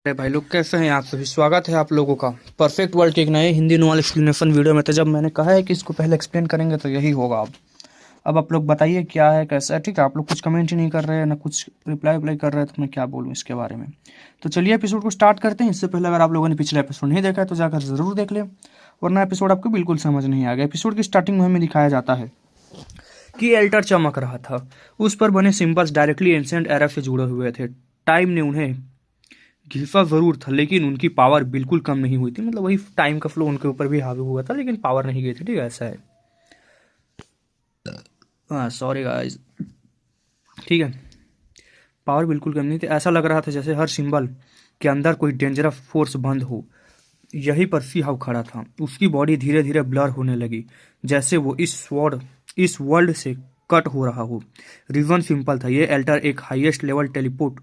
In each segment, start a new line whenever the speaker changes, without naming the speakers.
अरे भाई लोग, कैसे हैं आप सभी। स्वागत है आप लोगों का परफेक्ट वर्ल्ड के एक नए हिंदी नॉवल एक्सप्लेनेशन वीडियो में। तो जब मैंने कहा है कि इसको पहले एक्सप्लेन करेंगे तो यही होगा। अब आप लोग बताइए क्या है कैसा है। ठीक है, आप लोग कुछ कमेंट ही नहीं कर रहे हैं ना कुछ रिप्लाई उप्लाई कर रहे हैं, तो मैं क्या बोलूँ इसके बारे में। तो चलिए एपिसोड को स्टार्ट करते हैं। इससे पहले अगर आप लोगों ने पिछला एपिसोड नहीं देखा है तो जाकर ज़रूर देख लें, वरना एपिसोड आपको बिल्कुल समझ नहीं आएगा। एपिसोड की स्टार्टिंग में हमें दिखाया जाता है कि एल्टर चमक रहा था। उस पर बने सिंबल्स डायरेक्टली एंशिएंट एरा से जुड़े हुए थे। टाइम ने उन्हें घिसा जरूर था, लेकिन उनकी पावर बिल्कुल कम नहीं हुई थी। मतलब वही टाइम का फ्लो उनके ऊपर भी हावी हुआ था, लेकिन पावर नहीं गई थी। ठीक है, ऐसा है। हाँ, सॉरी गाइस। ठीक है, पावर बिल्कुल कम नहीं थी। ऐसा लग रहा था जैसे हर सिंबल के अंदर कोई डेंजरस फोर्स बंद हो। यहीं पर सी हाउ खड़ा था। उसकी बॉडी धीरे धीरे ब्लर होने लगी, जैसे वो इस वर्ल्ड से कट हो रहा हो। रीजन सिंपल था, ये एल्टर एक highest level teleport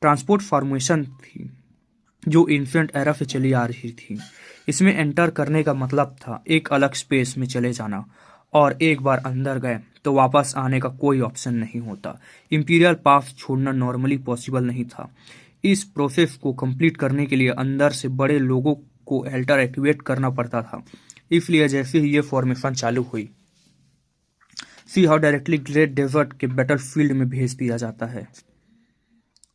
transport formation थी जो एंशिएंट एरा से चली आ रही थी। इसमें एंटर करने का मतलब था एक अलग स्पेस में चले जाना, और एक बार अंदर गए तो वापस आने का कोई ऑप्शन नहीं होता। इंपीरियल पाथ छोड़ना नॉर्मली पॉसिबल नहीं था। इस प्रोसेस को कंप्लीट करने के लिए अंदर से बड़े लोगों को एल्टर एक्टिवेट करना पड़ता था। इसलिए जैसे ही ये फॉर्मेशन चालू हुई, see how directly great desert के बैटल फील्ड में भेज दिया जाता है,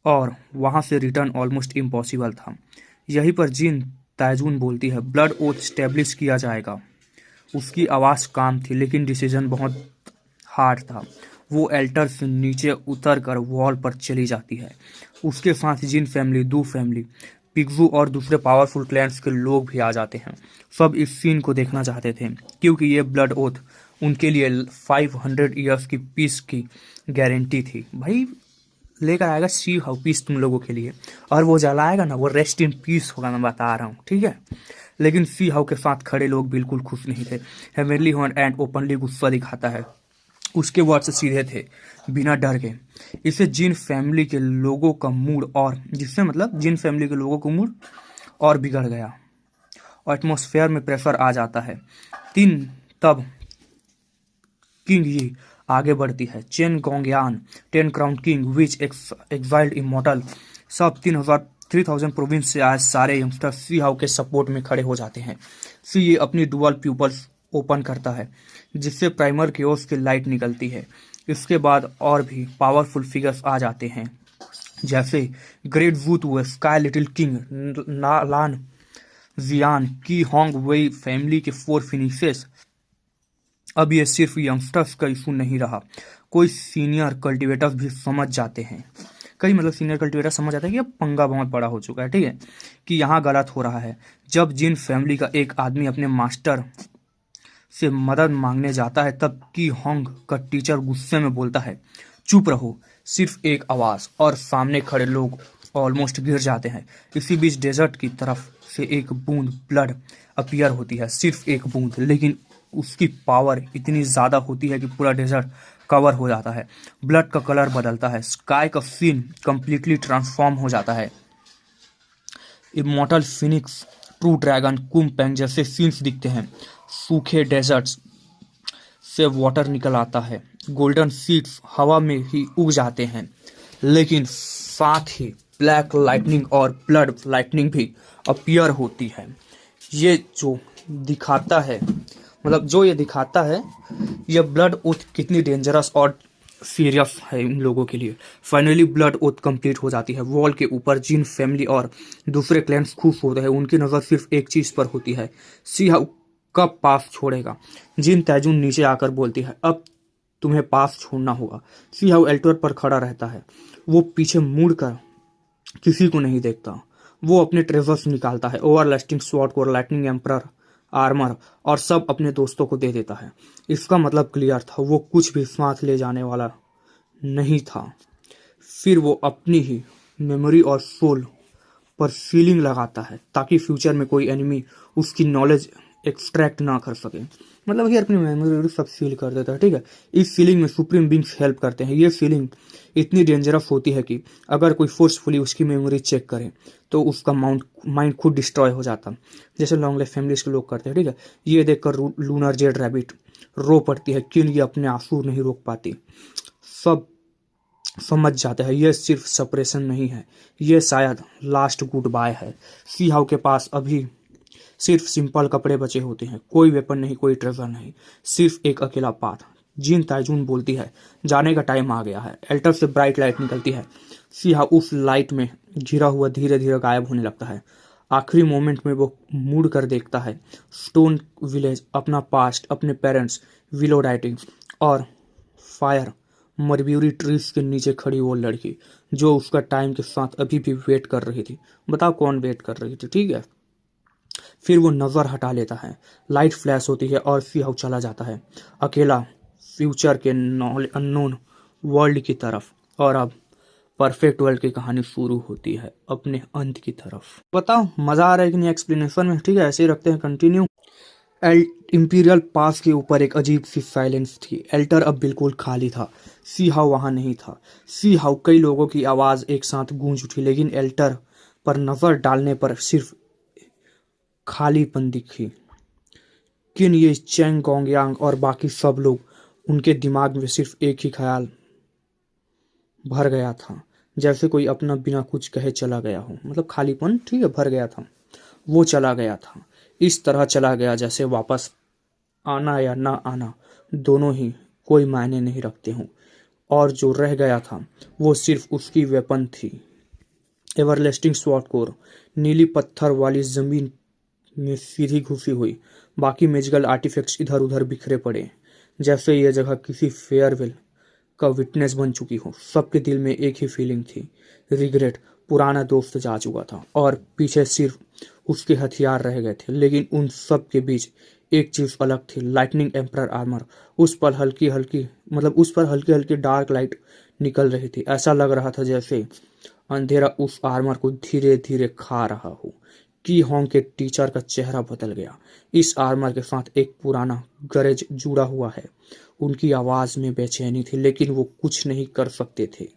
और वहां से रिटर्न ऑलमोस्ट इम्पॉसिबल था। यहीं पर जिन ताइजून बोलती है, ब्लड ओथ स्टेब्लिश किया जाएगा। उसकी आवाज़ काम थी, लेकिन डिसीजन बहुत हार्ड था। वो एल्टर से नीचे उतर कर वॉल पर चली जाती है। उसके साथ जिन फैमिली, दू फैमिली, पिग्जू और दूसरे पावरफुल क्लैंस के लोग भी आ जाते हैं। सब इस सीन को देखना चाहते थे, क्योंकि ये ब्लड ओथ उनके लिए 500 ईयर्स की पीस की गारंटी थी। भाई, लेकर आएगा सी हाउ पीस तुम लोगों के लिए, और वो जलाएगा ना, वो रेस्ट इन पीस होगा, मैं बता रहा हूँ। ठीक है, लेकिन सी हाउ के साथ खड़े लोग बिल्कुल खुश नहीं थे। हेवनली हॉर्न एंड ओपनली गुस्सा दिखाता है। उसके वर्ड्स सीधे थे, बिना डर के। इससे जिन फैमिली के लोगों का मूड और जिससे मतलब जिन फैमिली के लोगों का मूड और बिगड़ गया, और एटमॉस्फेयर में प्रेशर आ जाता है। तीन तब किंग ये आगे बढ़ती है। चेन गोंगयान, 10 क्राउन किंग, विच एक्साइल्ड इमोटल, सब 3000 प्रोविंस से आए सारे यंगस्टर सी हाउ के सपोर्ट में खड़े हो जाते हैं। सी ये अपनी डुअल प्यूपल्स ओपन करता है, जिससे प्राइमर केओस की लाइट निकलती है। इसके बाद और भी पावरफुल फिगर्स आ जाते हैं, जैसे ग्रेट वूट हुए, स्काई लिटिल किंग, लान जियान, की होंग वही फैमिली के 4 फिनिशेस। अब ये सिर्फ यंगस्टर्स का इशू नहीं रहा, कोई सीनियर कल्टिवेटर्स भी समझ जाते हैं। कई मतलब सीनियर कल्टिवेटर समझ जाते हैं कि अब पंगा बहुत बड़ा हो चुका है। ठीक है, कि यहाँ गलत हो रहा है। जब जिन फैमिली का एक आदमी अपने मास्टर से मदद मांगने जाता है, तब की होंग का टीचर गुस्से में बोलता है, चुप रहो। सिर्फ एक आवाज, और सामने खड़े लोग ऑलमोस्ट गिर जाते हैं। इसी बीच डेजर्ट की तरफ से एक बूंद ब्लड अपीयर होती है। सिर्फ एक बूंद, लेकिन उसकी पावर इतनी ज्यादा होती है कि पूरा डेजर्ट कवर हो जाता है। ब्लड का कलर बदलता है, स्काई का सीन कंप्लीटली ट्रांसफॉर्म हो जाता है। इमॉर्टल फिनिक्स, ट्रू ड्रैगन, कुमपेंग जैसे सीन्स दिखते हैं। सूखे डेजर्ट्स से वाटर निकल आता है। गोल्डन सीड्स हवा में ही उग जाते हैं, लेकिन साथ ही ब्लैक लाइटनिंग और ब्लड लाइटनिंग भी अपीयर होती है। ये जो दिखाता है जो ये दिखाता है, ये ब्लड ओथ कितनी डेंजरस और सीरियस है इन लोगों के लिए। फाइनली ब्लड ओथ कंप्लीट हो जाती है। वॉल के ऊपर जिन फैमिली और दूसरे क्लैंस खुश होते हैं, उनकी नज़र सिर्फ एक चीज़ पर होती है, सी हाउ कब पास छोड़ेगा। जिन तैजून नीचे आकर बोलती है, अब तुम्हें पास छोड़ना होगा। सी हाउ एल्टर पर खड़ा रहता है। वो पीछे मुड़ कर किसी को नहीं देखता। वो अपने ट्रेजर्स निकालता है, ओवरलास्टिंग स्वॉर्ड को, लाइटनिंग एम्परर आर्मर और सब अपने दोस्तों को दे देता है। इसका मतलब क्लियर था, वो कुछ भी साथ ले जाने वाला नहीं था। फिर वो अपनी ही मेमोरी और सोल पर सीलिंग लगाता है, ताकि फ्यूचर में कोई एनिमी उसकी नॉलेज एक्सट्रैक्ट ना कर सके। मतलब ये अपनी मेमोरी सब सील कर देता है। ठीक है, इस सीलिंग में सुप्रीम बींग्स हेल्प करते हैं। ये सीलिंग इतनी डेंजरस होती है कि अगर कोई फोर्सफुली उसकी मेमोरी चेक करे तो उसका माइंड खुद डिस्ट्रॉय हो जाता, जैसे लॉन्ग लाइफ फैमिलीज के लोग करते हैं। ठीक है, ये देखकर लूनर जेड रैबिट रो पड़ती है, क्यों ये अपने आंसू नहीं रोक पाती। सब समझ जाते हैं ये सिर्फ सेपरेशन नहीं है, ये शायद लास्ट गुड बाय है। सी हाउ के पास अभी सिर्फ सिंपल कपड़े बचे होते हैं, कोई वेपन नहीं, कोई ट्रेजर नहीं, सिर्फ एक अकेला पाथ। जिन ताइजून बोलती है जाने का टाइम आ गया है। एल्टर से ब्राइट लाइट निकलती है। सी हाउ उस लाइट में घिरा हुआ धीरे धीरे गायब होने लगता है। आखिरी मोमेंट में वो मुड़ कर देखता है स्टोन विलेज, अपना पास्ट, अपने पेरेंट्स, विलो राइटिंग और फायर मरब्यूरी ट्रीज के नीचे खड़ी वो लड़की जो उसका टाइम के साथ अभी भी वेट कर रही थी। बताओ कौन वेट कर रही थी, ठीक है। फिर वो नजर हटा लेता है, लाइट फ्लैश होती है और सी हाउ चला जाता है अकेला फ्यूचर के अननोन वर्ल्ड की तरफ। और अब परफेक्ट वर्ल्ड की कहानी शुरू होती है अपने अंत की तरफ। बताओ मजा आ रहा है कि नहीं एक्सप्लेनेशन में, ठीक है। ऐसे ही रखते हैं कंटिन्यू। इंपीरियल पास के ऊपर एक अजीब सी साइलेंस थी। एल्टर अब बिल्कुल खाली था। सी हाउ वहां नहीं था। सी हाउ कई लोगों की आवाज एक साथ गूंज उठी, लेकिन एल्टर पर नजर डालने पर सिर्फ खालीपन दिखी। किन, ये चैंग गोंगयांग और बाकी सब लोग, उनके दिमाग में सिर्फ एक ही ख्याल भर गया था, जैसे कोई अपना बिना कुछ कहे चला गया हो। मतलब खालीपन, ठीक है, भर गया था। वो चला गया था, इस तरह चला गया जैसे वापस आना या ना आना दोनों ही कोई मायने नहीं रखते हों। और जो रह गया था वो सिर्फ उसकी वेपन थी, एवरलास्टिंग स्वॉर्ड कोर, नीली पत्थर वाली जमीन में सीधी घुसी हुई। बाकी मैजिकल आर्टिफैक्ट्स इधर उधर बिखरे पड़े, जैसे यह जगह किसी फेयरवेल का विटनेस बन चुकी हो। सबके दिल में एक ही फीलिंग थी, रिग्रेट। पुराना दोस्त जा चुका था और पीछे सिर्फ उसके हथियार रह गए थे, लेकिन उन सब के बीच एक चीज अलग थी, लाइटनिंग एम्परर आर्मर। उस पर हल्की हल्की उस पर हल्की हल्की डार्क लाइट निकल रही थी। ऐसा लग रहा था जैसे अंधेरा उस आर्मर को धीरे धीरे खा रहा हो। की होंग के टीचर का चेहरा बदल गया। इस आर्मर के साथ एक पुराना गरज जुड़ा हुआ है। उनकी आवाज में बेचैनी थी, लेकिन वो कुछ नहीं कर सकते थे।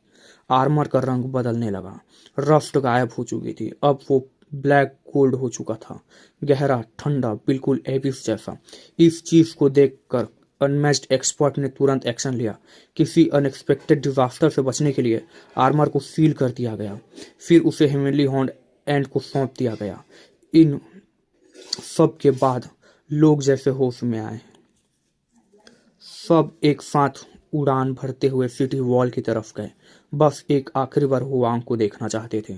आर्मर का रंग बदलने लगा, रफ्ट गायब हो चुकी थी। अब वो ब्लैक गोल्ड हो चुका था, गहरा, ठंडा, बिल्कुल एबिस जैसा। इस चीज को देखकर अनमैच्ड एक्सपर्ट ने तुरंत एक्शन लिया। किसी अनएक्सपेक्टेड डिजास्टर से बचने के लिए आर्मर को सील कर दिया गया, फिर उसे हेवनली हॉर्न एंड को सौंप दिया गया। इन सब के बाद लोग जैसे होश में आए। सब एक साथ उड़ान भरते हुए सिटी वॉल की तरफ गए। बस एक आखिरी बार हुआंग को देखना चाहते थे,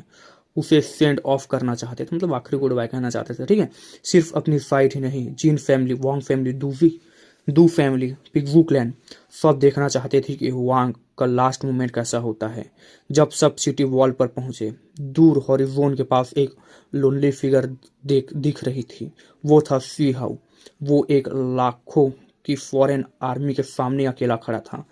उसे सेंड ऑफ करना चाहते थे, मतलब आखिरी गुड बाय कहना चाहते थे, ठीक है। सिर्फ अपनी साइड ही नहीं, जिन फैमिली, वांग फैमिली, दू फैमिली, पिग्जू क्लैन, सब देखना चाहते थे कि हुआंग का लास्ट मोमेंट कैसा होता है। जब सब सिटी वॉल पर पहुंचे, दूर हॉरिजोन के पास एक लोनली फिगर दिख रही थी। वो था सी हाउ। वो एक लाखों की फॉरेन आर्मी के सामने अकेला खड़ा था।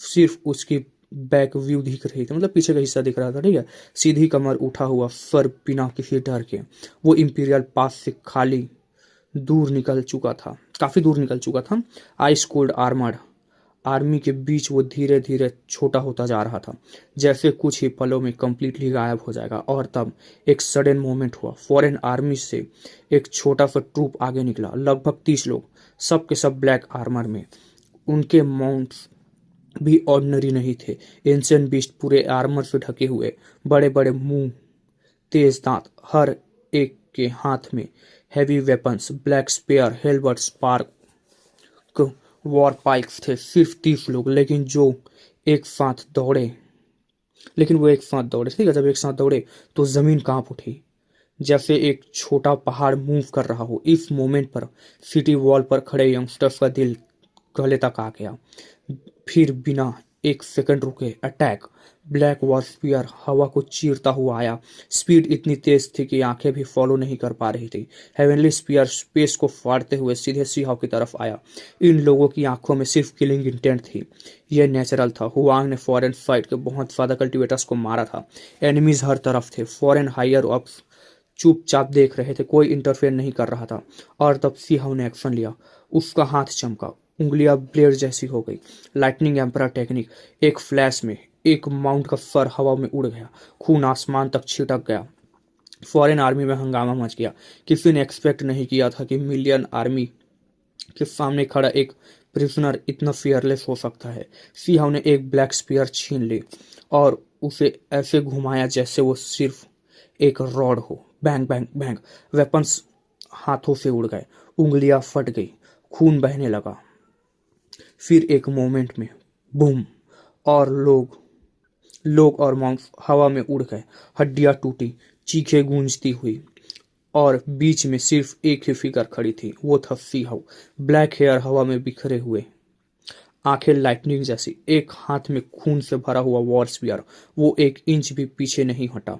सिर्फ उसकी बैक व्यू दिख रही थी, मतलब पीछे का हिस्सा दिख रहा था, ठीक है। सीधी कमर, उठा हुआ सर, बिना किसी डर के। वो इंपीरियल पास से खाली दूर निकल चुका था, काफी दूर निकल चुका था। आइस कोल्ड आर्मर्ड आर्मी के बीच वो धीरे धीरे छोटा होता जा रहा था, जैसे कुछ ही पलों में कंप्लीटली गायब हो जाएगा। और तब एक सडन मोमेंट हुआ। फॉरेन आर्मी से एक छोटा सा ट्रूप आगे निकला, लगभग 30 लोग, सब के सब ब्लैक आर्मर में। उनके माउंट्स भी ऑर्डिनरी नहीं थे। एंशिएंट बीस्ट पूरे आर्मर से ढके हुए, बड़े बड़े मुंह, तेज दांत, हर एक के हाथ में heavy weapons, black spear, halberd, spark, war pikes थे। सिर्फ 30 लोग, लेकिन वो एक साथ दौड़े, ठीक है। जब एक साथ दौड़े तो जमीन कांप उठी, जैसे एक छोटा पहाड़ मूव कर रहा हो। इस मोमेंट पर सिटी वॉल पर खड़े यंगस्टर्स का दिल गले तक आ गया। फिर बिना एक सेकंड रुके अटैक। ब्लैक वॉर स्पीयर हवा को चीरता हुआ आया। स्पीड इतनी तेज थी कि आंखें भी फॉलो नहीं कर पा रही थी। हेवनली स्पीयर स्पेस को फाड़ते हुए सीधे सी हाउ की तरफ आया। इन लोगों की आंखों में सिर्फ किलिंग इंटेंट थी। यह नेचुरल था। हुआंग ने फॉरेन फाइट के बहुत ज्यादा कल्टिवेटर्स को मारा था। एनिमीज हर तरफ थे। फॉरेन हायर अप्स चुपचाप देख रहे थे, कोई इंटरफेयर नहीं कर रहा था। और तब सी हाउ ने एक्शन लिया। उसका हाथ चमका, उंगलियां ब्लेड जैसी हो गई। Lightning emperor technique. एक फ्लैश में एक माउंट का सर हवा में उड़ गया, खून आसमान तक छिटक गया। फॉरेन आर्मी में हंगामा मच गया। किसी ने एक्सपेक्ट नहीं किया था कि मिलियन आर्मी के सामने खड़ा एक प्रिजनर इतना फियरलेस हो सकता है? सी हाउ ने एक ब्लैक स्पीयर छीन ली और उसे ऐसे घुमाया जैसे वो सिर्फ एक रॉड हो। बैंग बैंग बैंग, वेपन्स हाथों से उड़ गए, उंगलियां फट गई, खून बहने लगा। फिर एक मोमेंट में बूम, और लोग लोग और मॉन्क्स हवा में उड़ गए, हड्डियां टूटी, चीखें गूंजती हुई, और बीच में सिर्फ एक ही फिगर खड़ी थी, वो था सी हाउ। ब्लैक हेयर हवा में बिखरे हुए, आंखें लाइटनिंग जैसी, एक हाथ में खून से भरा हुआ वॉर स्पीयर। वो 1 इंच भी पीछे नहीं हटा,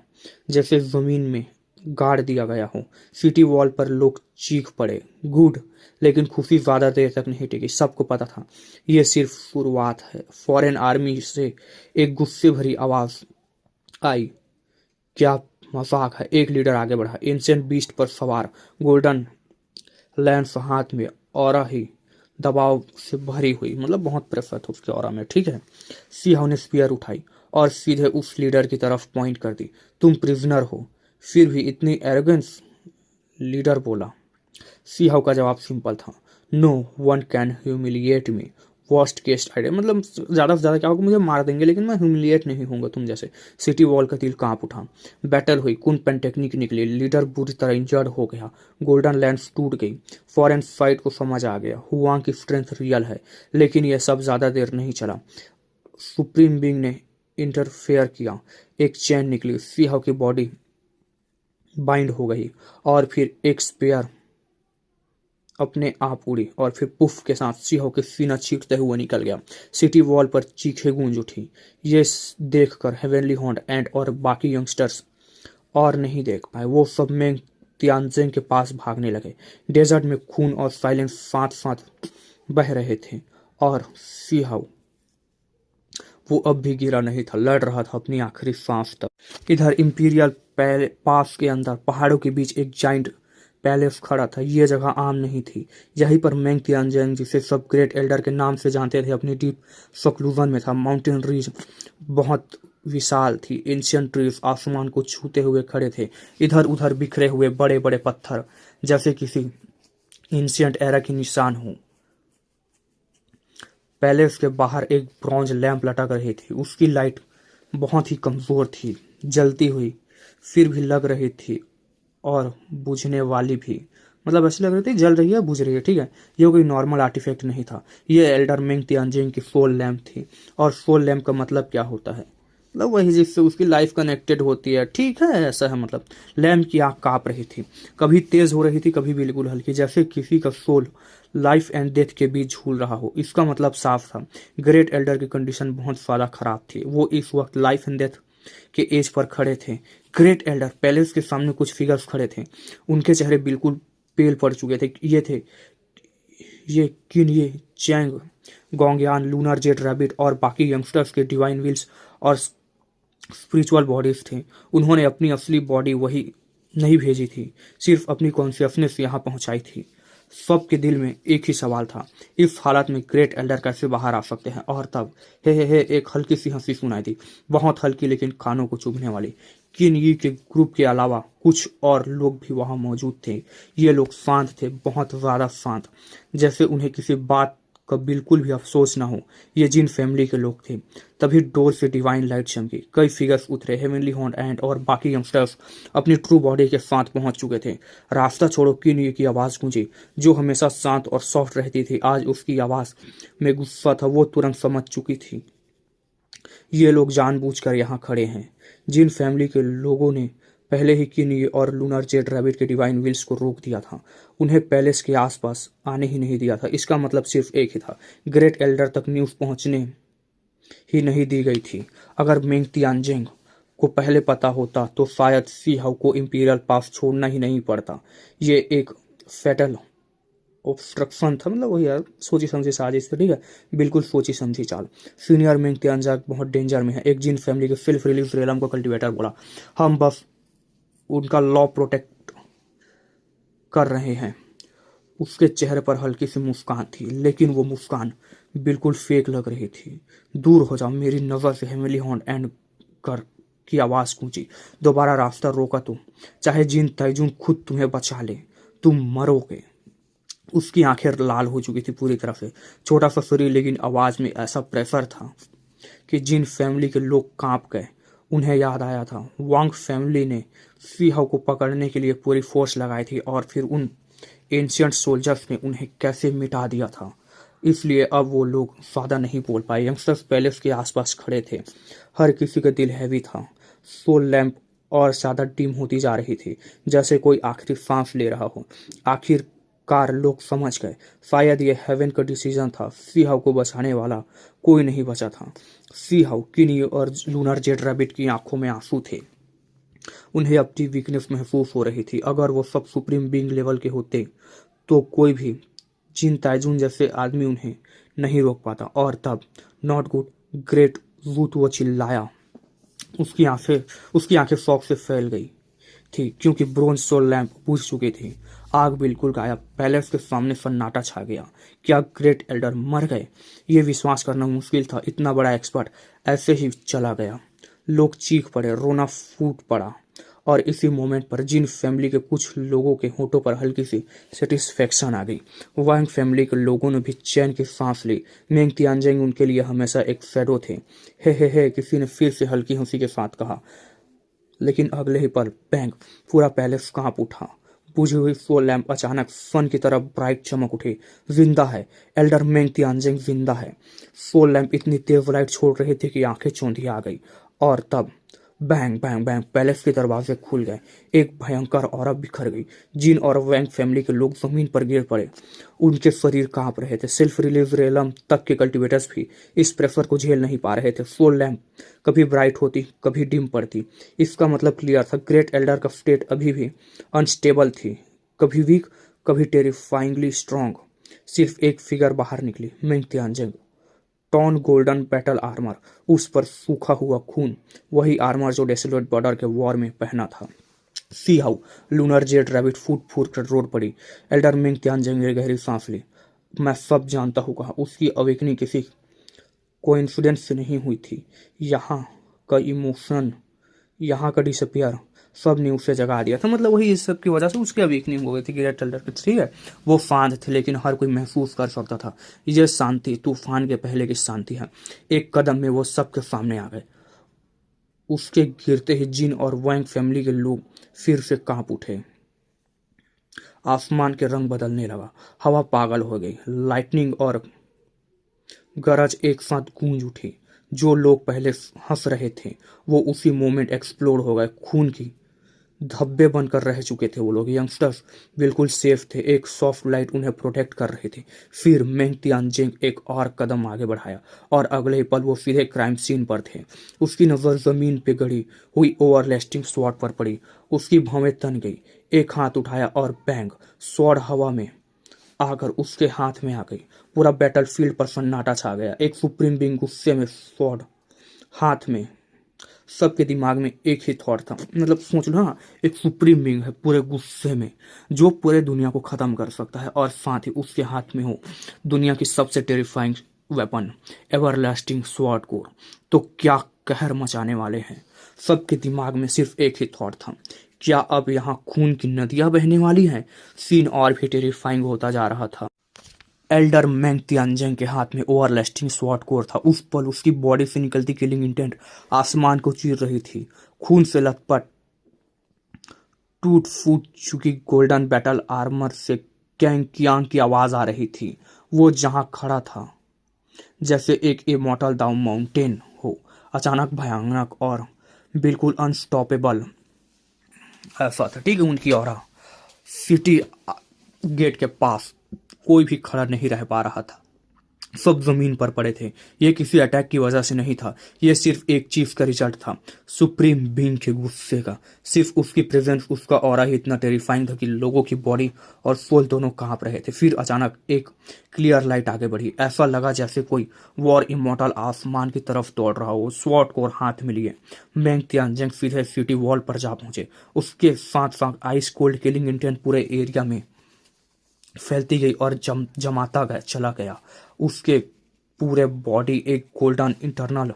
जैसे जमीन में गाड़ दिया गया हो। सिटी वॉल पर लोग चीख पड़े, गुड। लेकिन खुशी ज्यादा देर तक नहीं टिकी। सबको पता था ये सिर्फ शुरुआत है। फॉरेन आर्मी से एक गुस्से भरी आवाज आई, क्या मजाक है? एक लीडर आगे बढ़ा, एंशिएंट बीस्ट पर सवार, गोल्डन लैंस हाथ में, ऑरा ही दबाव से भरी हुई, मतलब बहुत प्रेशर था उसके ऑरा में, ठीक है। सिंह ने स्पीयर उठाई और सीधे उस लीडर की तरफ पॉइंट कर दी। तुम प्रिजनर हो, फिर भी इतनी एरोगेंस? लीडर बोला। सिंह का जवाब सिंपल था, no one can humiliate me. Worst case idea, मतलब ज़्यादा से ज़्यादा क्या होगा, मुझे मार देंगे लेकिन मैं ह्यूमिलिएट नहीं होऊंगा तुम जैसे। सिटी वॉल का दिल कांप उठा। बैटल हुई, कुन पेंटेक्निक निकली, लीडर बुरी तरह इंजर्ड हो गया, गोल्डन लैंड्स टूट गई। फॉरेन फाइट को समझ आ गया, हुआंग की स्ट्रेंथ रियल है। लेकिन यह सब ज़्यादा देर नहीं चला। सुप्रीम बींग ने इंटरफेयर किया। एक चैन निकली, सिंह की बॉडी बाइंड हो गई, और फिर एक स्पेयर अपने आप उड़ी, और फिर पुफ के साथ सिंह के सीना चीरते हुए निकल गया। सिटी वॉल पर चीखें गूंज उठी। ये देखकर हेवनली हॉन्ड एंड और बाकी यंगस्टर्स और नहीं देख पाए। वो सब में तियानजेंग के पास भागने लगे। डेजर्ट में खून और साइलेंस साथ साथ बह रहे थे, और सिंह वो अब भी गिरा नहीं था, लड़ रहा था अपनी आखिरी सांस तक। इधर इंपीरियल पास के अंदर पहाड़ों के बीच एक जाइंट पैलेस खड़ा था। ये जगह आम नहीं थी। यहीं पर मेंग तियानजेंग, जिसे सब ग्रेट एल्डर के नाम से जानते थे, अपनी डीप सक्लूजन में था। माउंटेन रीज बहुत विशाल थी। एंशियंट ट्रीज आसमान को छूते हुए खड़े थे। इधर उधर बिखरे हुए बड़े बड़े पत्थर, जैसे किसी एंशियंट एरा की निशान हो। पैलेस के बाहर एक ब्रॉन्ज लैंप लटक रही थी। उसकी लाइट बहुत ही कमजोर थी, जलती हुई, फिर भी लग रही थी, और बुझने वाली भी। मतलब ऐसी लग रही थी जल रही है, बुझ रही है, ठीक है। ये कोई नॉर्मल आर्टिफैक्ट नहीं था। ये एल्डर मेंग तियानजिंग की सोल लैंप थी। और सोल लैंप का मतलब क्या होता है? मतलब वही जिससे उसकी लाइफ कनेक्टेड होती है, ठीक है, ऐसा है। मतलब लैंप की आग कांप रही थी, कभी तेज हो रही थी, कभी बिल्कुल हल्की, जैसे किसी का सोल लाइफ एंड डेथ के बीच झूल रहा हो। इसका मतलब साफ था, ग्रेट एल्डर की कंडीशन बहुत ज्यादा खराब थी। वो इस वक्त लाइफ एंड डेथ के एज पर खड़े थे। ग्रेट एल्डर पैलेस के सामने कुछ फिगर्स खड़े थे। उनके चेहरे बिल्कुल पेल पड़ चुके थे। ये किन, ये चैंग, गोंगयान, लूनर जेट रैबिट और बाकी यंगस्टर्स के डिवाइन विल्स और स्पिरिचुअल बॉडीज थे। उन्होंने अपनी असली बॉडी वही नहीं भेजी थी, सिर्फ अपनी कॉन्शियसनेस यहाँ पहुंचाई थी। सबके दिल में एक ही सवाल था, इस हालत में ग्रेट एल्डर कैसे बाहर आ सकते हैं? और तब हे एक हल्की सी हंसी सुनाई दी, बहुत हल्की लेकिन कानों को चुभने वाली। किन यी के ग्रुप के अलावा कुछ और लोग भी वहां मौजूद थे। ये लोग शांत थे, बहुत ज्यादा शांत, जैसे उन्हें किसी बात का बिल्कुल भी अफसोस ना हो। ये जिन फैमिली के लोग थे। तभी डोर से डिवाइन लाइट चमकी, कई फिगर्स उतरे। हेवनली हॉन्ड एंड और बाकी यंगस्टर्स अपनी ट्रू बॉडी के साथ पहुंच चुके थे। रास्ता छोड़ो किन की आवाज गूंजी, जो हमेशा शांत और सॉफ्ट रहती थी। आज उसकी आवाज में गुस्सा था। वो तुरंत समझ चुकी थी, ये लोग जानबूझकर यहाँ खड़े हैं। जिन फैमिली के लोगों ने पहले ही किनी और लूनर जेड रैबिट के डिवाइन विल्स को रोक दिया था, उन्हें पैलेस के आसपास आने ही नहीं दिया था। इसका मतलब सिर्फ एक ही था, ग्रेट एल्डर तक न्यूज़ पहुंचने ही नहीं दी गई थी। अगर मेंग तियानजिंग को पहले पता होता तो शायद सी हाउ को इंपीरियल पास छोड़ना ही नहीं पड़ता। ये एक फेटल ऑब्स्ट्रक्शन था, मतलब वही यार, सोची समझी साजिश थी, ठीक है, बिल्कुल सोची समझी चाल। सीनियर मेंग तियानजिंग बहुत डेंजर में है, एक जिन फैमिली के सेल्फ रिलीज रेलम का कल्टिवेटर बोला। हम बस उनका लॉ प्रोटेक्ट कर रहे हैं। उसके चेहरे पर हल्की सी मुस्कान थी, लेकिन वो मुस्कान बिल्कुल फेक लग रही थी। दूर हो जाओ मेरी नजर से, हेमिली हॉर्न एंड कर की आवाज गूंजी। दोबारा रास्ता रोका तो चाहे जिन तैजून खुद तुम्हें बचा ले, तुम मरोगे। उसकी आंखें लाल हो चुकी थी पूरी तरह से, छोटा सा शरीर, लेकिन आवाज में ऐसा प्रेशर था कि जिन फैमिली के लोग कांप गए। उन्हें याद आया था वांग फैमिली ने सीहाओ को पकड़ने के लिए पूरी फोर्स लगाई थी और फिर उन एंशियंट सोल्जर्स ने उन्हें कैसे मिटा दिया था। इसलिए अब वो लोग ज्यादा नहीं बोल पाए। यंगस्टर्स पैलेस के आसपास खड़े थे, हर किसी का दिल हैवी था। सोल लैंप और ज्यादा डिम होती जा रही थी, जैसे कोई आखिरी सांस ले रहा हो। आखिरकार लोग समझ गए, शायद ये हेवन का डिसीजन था। सीहाओ को बचाने वाला कोई नहीं बचा था। सीहाओ, किनी और लूनर जेड रैबिट की आंखों में आंसू थे। उन्हें अपनी वीकनेस महसूस हो रही थी। अगर वो सब सुप्रीम बीइंग लेवल के होते तो कोई भी जिन ताइजून जैसे आदमी उन्हें नहीं रोक पाता। और तब नॉट गुड, ग्रेट वूट, वो चिल्लाया। उसकी आंखें शौक से फैल गई थी क्योंकि ब्रोंज सोल लैंप बुझ चुकी थी। आग बिल्कुल गायब। पैलेस के सामने सन्नाटा छा गया। क्या ग्रेट एल्डर मर गए? ये विश्वास करना मुश्किल था। इतना बड़ा एक्सपर्ट ऐसे ही चला गया। लोग चीख पड़े, रोना फूट पड़ा। और इसी मोमेंट पर जिन फैमिली के कुछ लोगों के होठों पर हल्की सी सेटिस्फेक्शन आ गई। वांग फैमिली के लोगों ने भी चैन की सांस ली। मेंग तियानजेंग उनके लिए हमेशा एक शैडो थे। हे, किसी ने फिर से हल्की हंसी के साथ कहा। लेकिन अगले ही पल बैंग, पूरा पैलेस कांप उठा। बुझी हुई सोल लैंप अचानक सन की तरह ब्राइट चमक उठी। जिंदा है, एल्डर मेंग तियानजेंग जिंदा है। सोल लैंप इतनी तेज लाइट छोड़ रही थी कि आंखें चौंधी आ गई। और तब बैंग बैंग बैंग, पैलेस के दरवाजे खुल गए। एक भयंकर औरत बिखर गई। जिन और वैंग फैमिली के लोग जमीन पर गिर पड़े। उनके शरीर कांप रहे थे। सेल्फ रिलीज रेलम तक के कल्टिवेटर्स भी इस प्रेशर को झेल नहीं पा रहे थे। सोल लैंप कभी ब्राइट होती, कभी डिम पड़ती। इसका मतलब क्लियर था, ग्रेट एल्डर का स्टेट अभी भी अनस्टेबल थी। कभी वीक, कभी टेरिफाइंगली स्ट्रांग। सिर्फ एक फिगर बाहर निकली, मेंग तियानजेंग। टॉन गोल्डन बैटल आर्मर, उस पर सूखा हुआ खून, वही आर्मर जो डेसोलेट बॉर्डर के वॉर में पहना था। सीहाउ, लूनर जेड रैबिट फूट फूट कर रोड पड़ी। एल्डर मिंग तियानजेंग ने गहरी सांस ली। मैं सब जानता हूँ कहा। उसकी अवेकनिंग किसी कोइंसिडेंस से नहीं हुई थी। यहाँ का इमोशन, यहाँ का डिसअपियर, सब ने उसे जगा दिया था। मतलब वही इस सब की वजह से उसकी अवेकनिंग हो गई थी ग्रेट एल्डर की। ठीक है, वो शांत थे लेकिन हर कोई महसूस कर सकता था ये शांति तूफान के पहले की शांति है। एक कदम में वो सबके सामने आ गए। उसके गिरते ही जिन और वैंग फैमिली के लोग फिर से कांप उठे। आसमान के रंग बदलने लगा। हवा पागल हो गई। लाइटनिंग और गरज एक साथ गूंज उठी। जो लोग पहले हंस रहे थे वो उसी मोमेंट एक्सप्लोड हो गए। खून की धब्बे बनकर रह चुके थे वो लोग। यंगस्टर्स बिल्कुल सेफ थे। एक सॉफ्ट लाइट उन्हें प्रोटेक्ट कर रही थी। फिर मेंग तियानजेंग एक और कदम आगे बढ़ाया और अगले ही पल वो सीधे क्राइम सीन पर थे। उसकी नजर जमीन पे गड़ी हुई ओवरलास्टिंग स्वॉर्ड पर पड़ी। उसकी भौहें तन गई। एक हाथ उठाया और बैंग, स्वॉर्ड हवा में आकर उसके हाथ में आ गई। पूरा बैटलफील्ड पर सन्नाटा छा गया। एक सुप्रीम बीइंग गुस्से में स्वॉर्ड हाथ में। सबके दिमाग में एक ही थॉट था। मतलब सोच लो ना, एक सुप्रीम बीइंग है पूरे गुस्से में जो पूरे दुनिया को खत्म कर सकता है और साथ ही उसके हाथ में हो दुनिया की सबसे terrifying weapon, everlasting sword core. तो क्या कहर मचाने वाले हैं। सबके दिमाग में सिर्फ एक ही थॉट था, क्या अब यहाँ खून की नदियां बहने वाली हैं। सीन और भी टेरिफाइंग होता जा रहा था। एल्डर मेंग तियानजेंग के हाथ में ओवरलास्टिंग स्वॉर्ड कोर था। उस पल उसकी बॉडी से निकलती किलिंग इंटेंट आसमान को चीर रही थी। खून से लथपथ टूट फूट चुकी गोल्डन बैटल आर्मर से कैंग कियांग की आवाज आ रही थी। वो जहां खड़ा था जैसे एक इमॉर्टल द माउंटेन हो, अचानक भयानक और बिल्कुल अनस्टॉपेबल ऐसा था। ठीक है, उनकी ऑरा सिटी गेट के पास कोई भी खड़ा नहीं रह पा रहा था। सब जमीन पर पड़े थे। ये किसी अटैक की वजह से नहीं था, ये सिर्फ एक चीज का रिजल्ट था, सुप्रीम बीइंग के गुस्से का। सिर्फ उसकी प्रेजेंस, उसका ऑरा ही इतना टेरिफाइंग था कि लोगों की बॉडी और सोल दोनों कांप रहे थे। फिर अचानक एक क्लियर लाइट आगे बढ़ी। ऐसा लगा जैसे कोई वॉर इमॉर्टल आसमान की तरफ दौड़ रहा हो। स्वॉर्ड कोर हाथ में लिए मेंग तियानजेंग सीधे सिटी वॉल पर जा पहुंचे। उसके साथ साथ आइस कोल्ड किलिंग इंटेंट पूरे एरिया में फैलती गई और जमाता गया चला गया। उसके पूरे बॉडी एक गोल्डन इंटरनल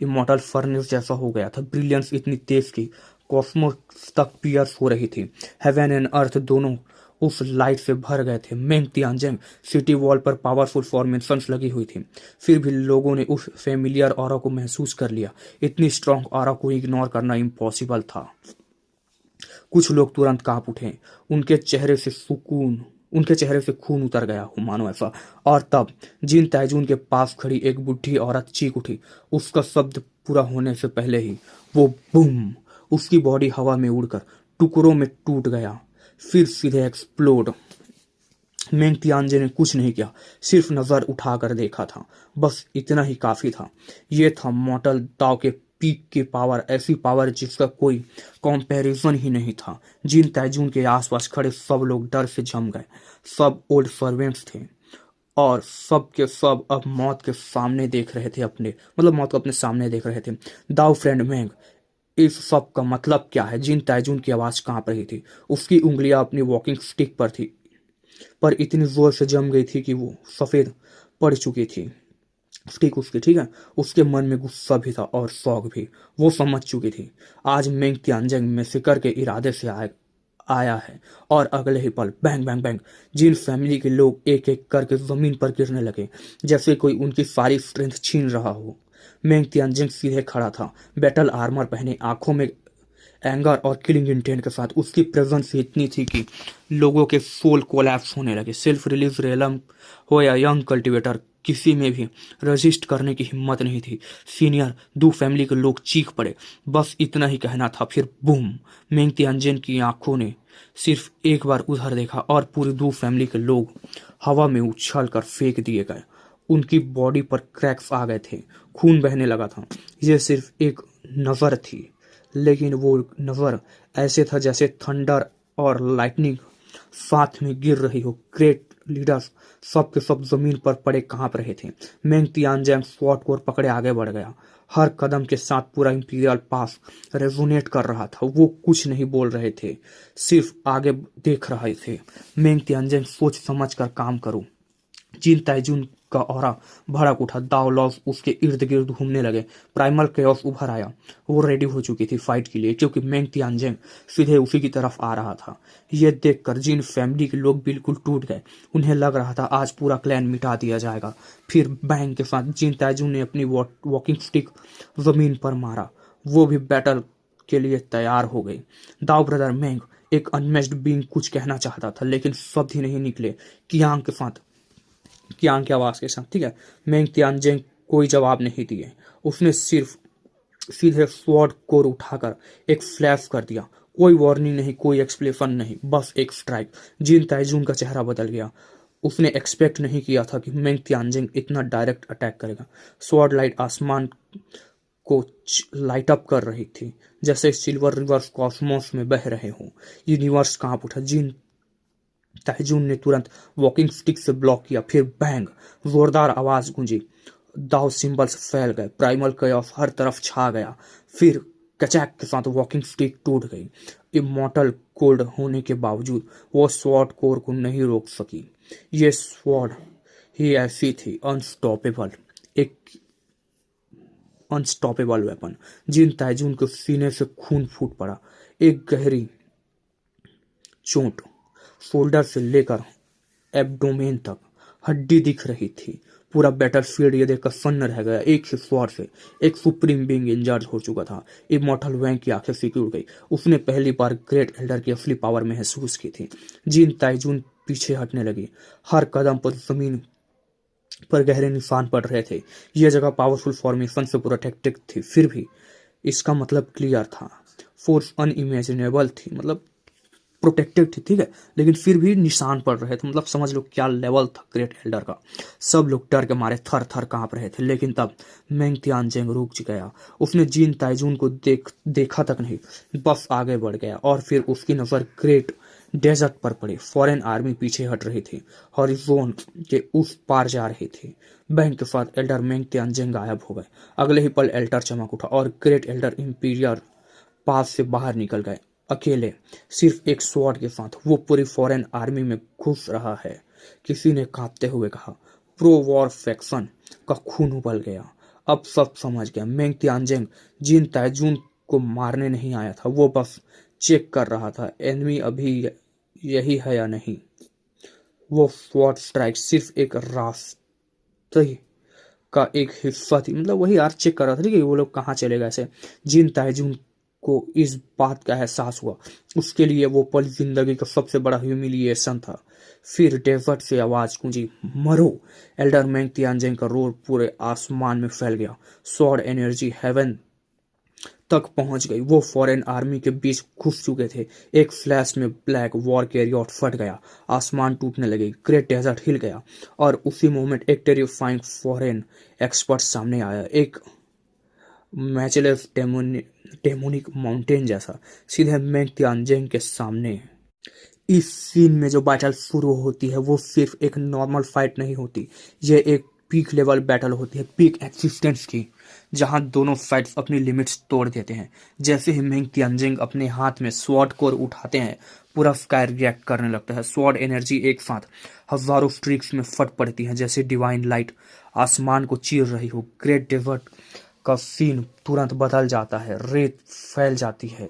इमॉर्टल फर्नेस जैसा हो गया था। ब्रिलियंस इतनी तेज की कॉस्मोस तक पियर्स हो रही थी। हेवन एंड अर्थ दोनों उस लाइट से भर गए थे। मेंग तियानजेंग सिटी वॉल पर पावरफुल फॉर्मेशंस लगी हुई थी, फिर भी लोगों ने उस फेमिलियर ऑरा को महसूस कर लिया। इतनी स्ट्रांग ऑरा को इग्नोर करना इम्पॉसिबल था। कुछ लोग तुरंत कांप उठे, उनके चेहरे से खून उतर गया हो मानो ऐसा। और तब जिन ताइजून के पास खड़ी एक बुढ़ी औरत चीख उठी। उसका शब्द पूरा होने से पहले ही वो बूम, उसकी बॉडी हवा में उड़कर टुकड़ों में टूट गया, फिर सीधे एक्सप्लोड। मेंग तियानजे ने कुछ नहीं किया, सिर्फ नजर उठाकर देखा था। बस इतना ही काफी था। ये था मॉर्टल दाव के पीक की पावर, ऐसी पावर जिसका कोई कंपैरिजन ही नहीं था। जिन ताइजून के आसपास खड़े सब लोग डर से जम गए। सब ओल्ड सर्वेंट्स थे और सब के सब अब मौत के सामने देख रहे थे, मौत को अपने सामने देख रहे थे। दाव फ्रेंड मेंग, इस सब का मतलब क्या है? जिन ताइजून की आवाज कांप रही थी। उसकी उंगलियां अपनी वॉकिंग स्टिक पर थी, पर इतनी जोर से जम गई थी कि वो सफेद पड़ चुकी थी स्टिक उसकी, ठीक है। उसके मन में गुस्सा भी था और शौक भी। वो समझ चुकी थी आज मेंग तियानजेंग मैसेकर के इरादे से आया है। और अगले ही पल बैंग बैंग बैंग, जिन फैमिली के लोग एक एक करके जमीन पर गिरने लगे, जैसे कोई उनकी सारी स्ट्रेंथ छीन रहा हो। मेंग तियानजेंग सीधे खड़ा था, बैटल आर्मर पहने, आंखों में एंगर और किलिंग इंटेंट के साथ। उसकी प्रेजेंस इतनी थी कि लोगों के सोल कोलैप्स होने लगे। सेल्फ रिलीज रेलम हो या यंग कल्टिवेटर, किसी में भी रजिस्ट करने की हिम्मत नहीं थी। सीनियर दो फैमिली के लोग चीख पड़े। बस इतना ही कहना था, फिर बूम। मेंग तियानजेन की आंखों ने सिर्फ एक बार उधर देखा और पूरी दो फैमिली के लोग हवा में उछल कर फेंक दिए गए। उनकी बॉडी पर क्रैक्स आ गए थे, खून बहने लगा था। यह सिर्फ एक नजर थी, लेकिन वो नजर ऐसे था जैसे थंडर और लाइटनिंग साथ में गिर रही हो। ग्रेट लीडर्स सब के सब जमीन पर पड़े कांप रहे थे। मेंग तियानजेंग स्वॉर्ड को पकड़े आगे बढ़ गया। हर कदम के साथ पूरा इंपीरियल पास रेजोनेट कर रहा था। वो कुछ नहीं बोल रहे थे, सिर्फ आगे देख रहे थे। मेंग तियानजेंग सोच समझ कर काम करो। जिन ताइजून का ऑरा भड़क उठा। दाव लॉस उसके इर्द गिर्द घूमने लगे। प्राइमल केओस उभर आया। वो रेडी हो चुकी थी फाइट के लिए, क्योंकि मेंग तियानजेंग सीधे उसी की तरफ आ रहा था। ये देखकर जिन फैमिली के लोग बिल्कुल टूट गए। उन्हें लग रहा था आज पूरा क्लैन मिटा दिया जाएगा। फिर बैंग के साथ जिन ताइजून ने अपनी वॉकिंग स्टिक जमीन पर मारा। वो भी बैटल के लिए तैयार हो गई। दाव ब्रदर मेंग, एक अनमेच्ड बीइंग, कुछ कहना चाहता था, लेकिन शब्द ही नहीं निकले। कियांग की आवाज के साथ, ठीक है। मेंग तियानजेंग कोई जवाब नहीं दिए। उसने सिर्फ सीधे स्वॉर्ड कोर उठाकर एक फ्लैश कर दिया। कोई वार्निंग नहीं, कोई एक्सप्लेनेशन नहीं, बस एक स्ट्राइक। जिन ताइजून का चेहरा बदल गया। उसने एक्सपेक्ट नहीं किया था कि मेंग तियानजेंग इतना डायरेक्ट अटैक करेगा। स्वॉर्ड लाइट आसमान को लाइट अप कर रही थी, जैसे सिल्वर रिवर्स कॉस्मोस में बह रहे हों। यूनिवर्स कांप उठा। जिन ताइजून ने तुरंत वॉकिंग स्टिक से ब्लॉक किया। फिर बैंग, जोरदार आवाज गूंजी। दाव सिंबल्स फैल गए। प्राइमल कयास हर तरफ छा गया। फिर कचैक के साथ वॉकिंग स्टिक टूट गई। इमॉर्टल कोल्ड होने के बावजूद वो स्वॉर्ड कोर को नहीं रोक सकी। ये स्वॉर्ड ही ऐसी थी, अनस्टॉपेबल वेपन। जिन ताइजून के सीने से खून फूट पड़ा। एक गहरी चोट शोल्डर से लेकर एब्डोमेन तक हड्डी दिख रही थी। पूरा बैटलफील्ड ये देखकर सन्न रह गया। एक ही स्वॉर्ड से एक सुप्रीम बीइंग इंजर्ड हो चुका था। इमॉर्टल वैंग की आंखें सिकुड़ गई। उसने पहली बार ग्रेट एल्डर की असली पावर महसूस की थी। जिन ताइजून पीछे हटने लगी। हर कदम पर जमीन पर गहरे निशान पड़ रहे थे। यह जगह पावरफुल फॉर्मेशन से प्रोटेक्टेड थी, फिर भी इसका मतलब क्लियर था। फोर्स अनइमेजिनेबल थी, मतलब प्रोटेक्टेड थी, ठीक है, लेकिन फिर भी निशान पड़ रहे थे। मतलब समझ लो क्या लेवल था ग्रेट एल्डर का। सब लोग डर के मारे थर थर कांप रहे थे। लेकिन तब मेंग तियानजेंग रुक गया। उसने जिन ताइजून को देखा तक नहीं, बस आगे बढ़ गया। और फिर उसकी नजर ग्रेट डेजर्ट पर पड़ी। फॉरेन आर्मी पीछे हट रही थी, हॉरिजोन के उस पार जा रही थी। बैंक के साथ एल्डर मेंग तियानजेंग गायब हो गए। अगले ही पल एल्डर चमक उठा और ग्रेट एल्डर इंपीरियर पास से बाहर निकल गए, अकेले, सिर्फ एक स्वॉर्ड के साथ। वो पूरी फॉरेन आर्मी में घुस रहा है, किसी ने कांपते हुए कहा। प्रो वॉर फैक्शन का खून उबल गया। अब सब समझ गया। मेंग तियानजेंग जिन ताइजून को मारने नहीं आया था, वो बस चेक कर रहा था एनिमी अभी यही है या नहीं। वो स्वॉर्ड स्ट्राइक सिर्फ एक रास्ते का एक हिस्सा थी, मतलब वही आर्ट चेक कर रहा था कि वो लोग कहाँ चले गए ऐसे। जिन ताइजून को इस बात का एहसास हुआ, उसके लिए वो पल जिंदगी का सबसे बड़ा ह्यूमिलिएशन था। फिर डेजर्ट से आवाज गूंजी, मरो। एल्डर मैंग तियानजेंग का रोर पूरे आसमान में फैल गया। स्वॉर्ड एनर्जी हेवन तक पहुंच गई। वो फॉरेन आर्मी के बीच घुस चुके थे। एक फ्लैश में ब्लैक वॉर कैरियर फट गया, आसमान टूटने लगे, ग्रेट डेजर्ट हिल गया, और उसी मोमेंट एक टेरिफाइंग फॉरेन एक्सपर्ट सामने आया, एक मैचलेस डेमोनिक माउंटेन जैसा, सीधे मेंग तियानजेंग के सामने। इस सीन में जो बैटल शुरू होती है वो सिर्फ एक नॉर्मल फाइट नहीं होती, ये एक पीक लेवल बैटल होती है, पीक एक्सिस्टेंस की, जहां दोनों साइड्स अपनी लिमिट्स तोड़ देते हैं। जैसे ही मेंग तियानजिंग अपने हाथ में स्वॉर्ड कोर उठाते हैं, पूरा स्काई रिएक्ट करने लगता है। स्वॉर्ड एनर्जी एक साथ हजारों स्ट्रीक्स में फट पड़ती है, जैसे डिवाइन लाइट आसमान को चीर रही हो। ग्रेट डेजर्ट का सीन तुरंत बदल जाता है, रेत फैल जाती है,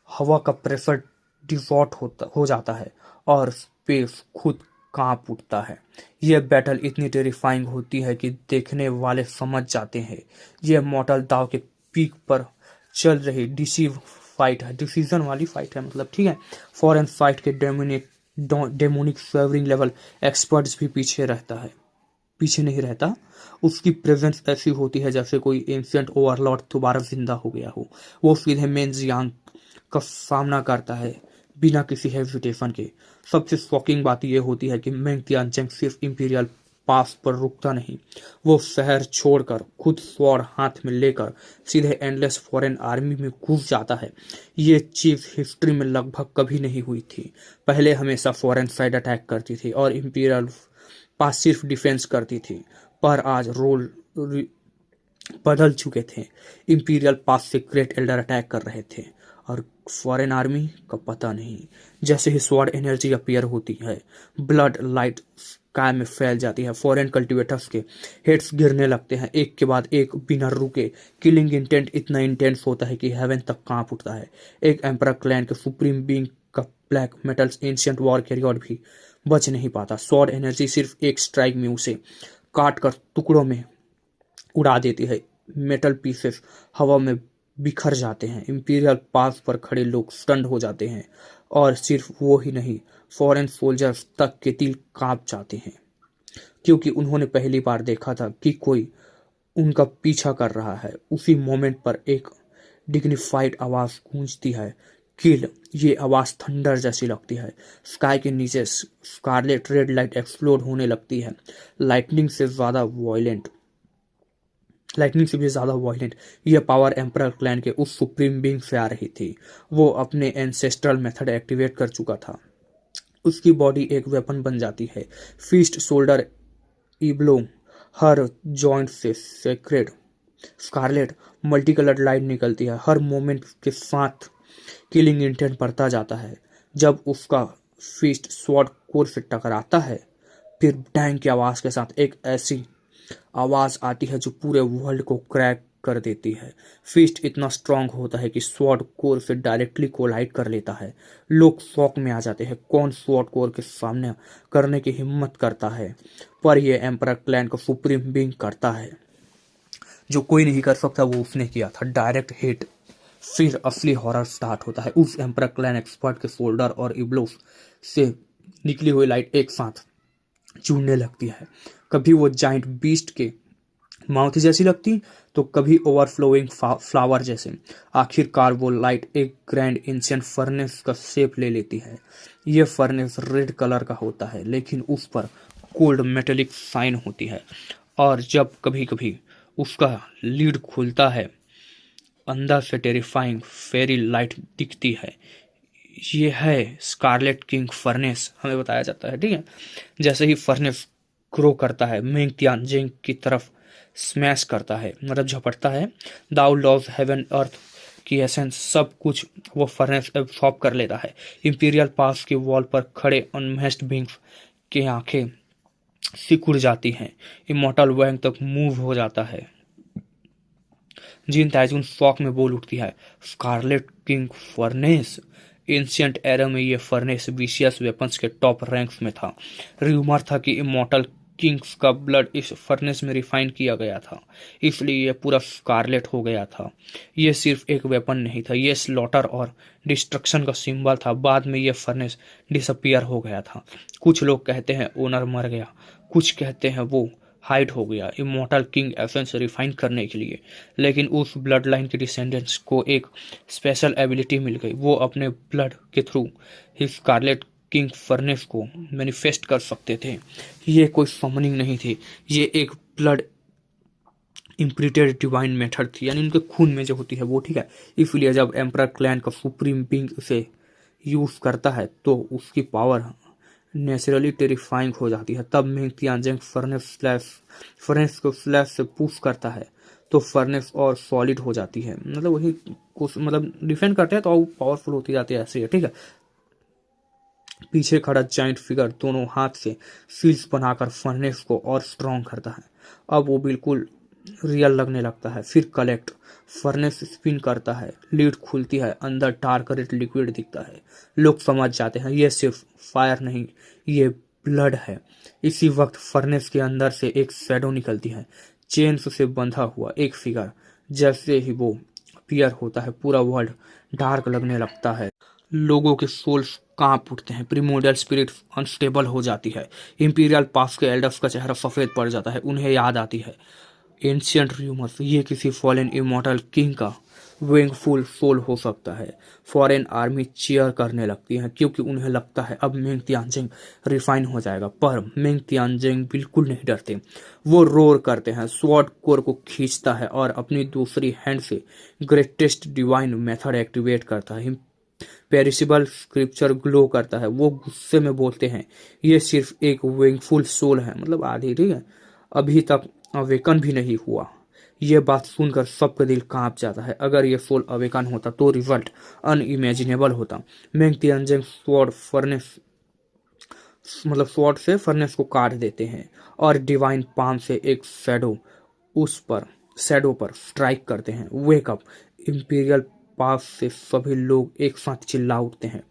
हवा का प्रेशर डिवॉट हो जाता है, और स्पेस खुद कांप उठता है। यह बैटल इतनी टेरिफाइंग होती है कि देखने वाले समझ जाते हैं यह मॉर्टल दाव के पीक पर चल रही डिसीजन वाली फाइट है, मतलब ठीक है। फॉरेन फाइट के डेमोनिक स्वेवरिंग लेवल एक्सपर्ट्स भी पीछे नहीं रहता। उसकी प्रेजेंस ऐसी होती है जैसे कोई एंशिएंट ओवरलॉर्ड दोबारा जिंदा हो गया हो। वो सीधे मेन जियांग का सामना करता है बिना किसी हेजिटेशन के। सबसे शॉकिंग बात यह होती है कि मेंग तियानचेंग सिर्फ इंपीरियल पास पर रुकता नहीं, वो शहर छोड़कर खुद स्वॉर्ड हाथ में लेकर सीधे एंडलेस फॉरेन आर्मी में घुस जाता है। ये चीज हिस्ट्री में लगभग कभी नहीं हुई थी। पहले हमेशा फॉरेन साइड अटैक करती थी और इंपीरियल पास सिर्फ डिफेंस करती थी, पर आज रोल बदल चुके थे। इंपीरियल पास से ग्रेट एल्डर अटैक कर रहे थे और फॉरेन आर्मी का पता नहीं। जैसे ही स्वॉर्ड एनर्जी अपीयर होती है, ब्लड लाइट स्काई में फैल जाती है। फॉरेन कल्टिवेटर्स के हेड्स गिरने लगते हैं एक के बाद एक बिना रुके। किलिंग इंटेंट इतना इंटेंस होता है कि हेवन तक कांप उठता है। एक एम्परर क्लैन के सुप्रीम बीइंग का black metals ancient war carrier भी बच नहीं पाता। स्वॉर्ड एनर्जी सिर्फ एक स्ट्राइक में उसे काट कर टुकड़ों में उड़ा देती है। मेटल पीसेस हवा में बिखर जाते हैं। इंपीरियल पास पर खड़े लोग स्टंड हो जाते हैं, और सिर्फ वो ही नहीं, फॉरेन सोल्जर्स तक के दिल कांप जाते हैं, क्योंकि उन्होंने पहली बार देखा था कि कोई उनका पीछा कर रहा है। उसी मोमेंट पर एक डिग्निफाइड आवाज गूंजती है, किल। ये आवाज थंडर जैसी लगती है। स्काई के नीचे स्कारलेट रेड लाइट एक्सप्लोड होने लगती है, लाइटनिंग से भी ज्यादा वॉयलेंट। यह पावर एम्परर क्लैन के उस सुप्रीम बीइंग से आ रही थी। वो अपने एंसेस्ट्रल मेथड एक्टिवेट कर चुका था। उसकी बॉडी एक वेपन बन जाती है। फिस्ट, शोल्डर, इब्लो, हर जॉइंट से sacred scarlet multi coloured light निकलती है। हर मोमेंट के साथ किलिंग इंटेंट बढ़ता जाता है। जब उसका फिस्ट स्वॉर्ड कोर से टकराता है, फिर डैंग की आवाज के साथ एक ऐसी आवाज आती है जो पूरे वर्ल्ड को क्रैक कर देती है। फिस्ट इतना स्ट्रांग होता है कि स्वॉर्ड कोर से डायरेक्टली कोलाइड कर लेता है। लोग शॉक में आ जाते हैं, कौन स्वॉर्ड कोर के सामने करने की हिम्मत करता है, पर यह एम्परर क्लैन का सुप्रीम बीइंग करता है। जो कोई नहीं कर सकता वो उसने किया था, डायरेक्ट हिट। फिर असली हॉरर स्टार्ट होता है। उस एम्परर क्लैन एक्सपर्ट के शोल्डर और इब्लोस से निकली हुई लाइट एक साथ जुड़ने लगती है। कभी वो जाइंट बीस्ट के माउथ जैसी लगती, तो कभी ओवरफ्लोइंग फ्लावर जैसे। आखिरकार वो लाइट एक ग्रैंड एंशिएंट फर्नेस का शेप ले लेती है। यह फर्नेस रेड कलर का होता है, लेकिन उस पर कोल्ड मेटेलिक साइन होती है, और जब कभी कभी उसका लीड खुलता है, अंदर से टेरिफाइंग फेरी लाइट दिखती है। ये है स्कारलेट किंग फर्नेस, हमें बताया जाता है, ठीक है। जैसे ही फर्नेस ग्रो करता है, मेंग तियानजिंग की तरफ स्मैश करता है, मतलब झपटता है। दाउ लॉज हेवन अर्थ की एसेंस सब कुछ वो फर्नेस एब्सॉर्ब कर लेता है। इंपीरियल पास के वॉल पर खड़े अनमेस्ड बींग्स की आंखें सिकुड़ जाती हैं। इमॉर्टल वैंग तक मूव हो जाता है। जिन ताइजून शॉक में बोल उठती है, scarlet king furnace, ancient era में ये फर्नेस विशियस वेपन्स के टॉप रैंक्स में था। रूमर था कि इमॉर्टल किंग्स का ब्लड इस फर्नेस में रिफाइन किया गया था, इसलिए यह पूरा स्कारलेट हो गया था। यह सिर्फ एक वेपन नहीं था, यह स्लॉटर और डिस्ट्रक्शन का सिंबल था। बाद में यह फर्नेस डिसअपियर हो गया था। कुछ लोग कहते हैं ओनर मर गया, कुछ कहते हैं वो हाइड हो गया इमॉर्टल किंग एसेंस रिफाइन करने के लिए। लेकिन उस ब्लड लाइन के डिसेंडेंट्स को एक स्पेशल एबिलिटी मिल गई। वो अपने ब्लड के through his scarlet king furnace को मैनिफेस्ट कर सकते थे। ये कोई समनिंग नहीं थी, ये एक ब्लड इम्प्रिटेड डिवाइन मेथड थी, यानी उनके खून में जो होती है वो, ठीक है। इसलिए जब एम्परर क्लैन का सुप्रीम बीइंग इसे यूज करता है तो उसकी पावर नेचुरली टेरिफाइंग हो जाती है। तब मिंग तियांजिंग फर्नेस को स्लैश से पुश करता है तो फर्नेस और सॉलिड हो जाती है। मतलब वही कुछ मतलब डिफेंड करते हैं तो पावरफुल होती जाती है, ऐसे है, ठीक है। पीछे खड़ा जाइंट फिगर दोनों हाथ से सील्स बनाकर फर्नेस को और स्ट्रॉन्ग करता है। अब वो बिल्कुल रियल लगने लगता है। फिर कलेक्ट फर्नेस स्पिन करता है, लीड खुलती है, अंदर डार्क रेड लिक्विड दिखता है। लोग समझ जाते हैं ये सिर्फ फायर नहीं, ये ब्लड है। इसी वक्त फर्नेस के अंदर से एक शैडो निकलती है, चेन्स से बंधा हुआ एक फिगर। जैसे ही वो अपीयर होता है पूरा वर्ल्ड डार्क लगने लगता है। लोगों के सोल्स कांप उठते हैं, प्रिमोडियल स्पिरिट अनस्टेबल हो जाती है। इंपीरियल पास के एल्डर्स का चेहरा सफेद पड़ जाता है। उन्हें याद आती है एंशियंट रूमर्स, ये किसी फॉलन इमॉर्टल किंग का विंगफुल सोल हो सकता है। फॉरेन आर्मी चीयर करने लगती है क्योंकि उन्हें लगता है अब मिंग तियांजिंग रिफाइन हो जाएगा। पर मिंग तियांजिंग बिल्कुल नहीं डरते। वो रोर करते हैं, स्वॉर्ड कोर को खींचता है और अपनी दूसरी हैंड से ग्रेटेस्ट डिवाइन मेथड एक्टिवेट करता है। पेरिसिबल स्क्रिप्चर ग्लो करता है। वो गुस्से में बोलते हैं ये सिर्फ एक विंगफुल सोल है, मतलब आधी, ठीक है, अभी तक अवेकन भी नहीं हुआ। ये बात सुनकर सबका दिल कांप जाता है। अगर ये सोल अवेकन होता तो रिजल्ट अनइमेजिनेबल होता। मेंग तियांजिंग स्वॉर्ड से फर्नेस को काट देते हैं और डिवाइन पाम से एक शैडो पर स्ट्राइक करते हैं। वेक अप इंपीरियल पास से सभी लोग एक साथ चिल्ला उठते हैं,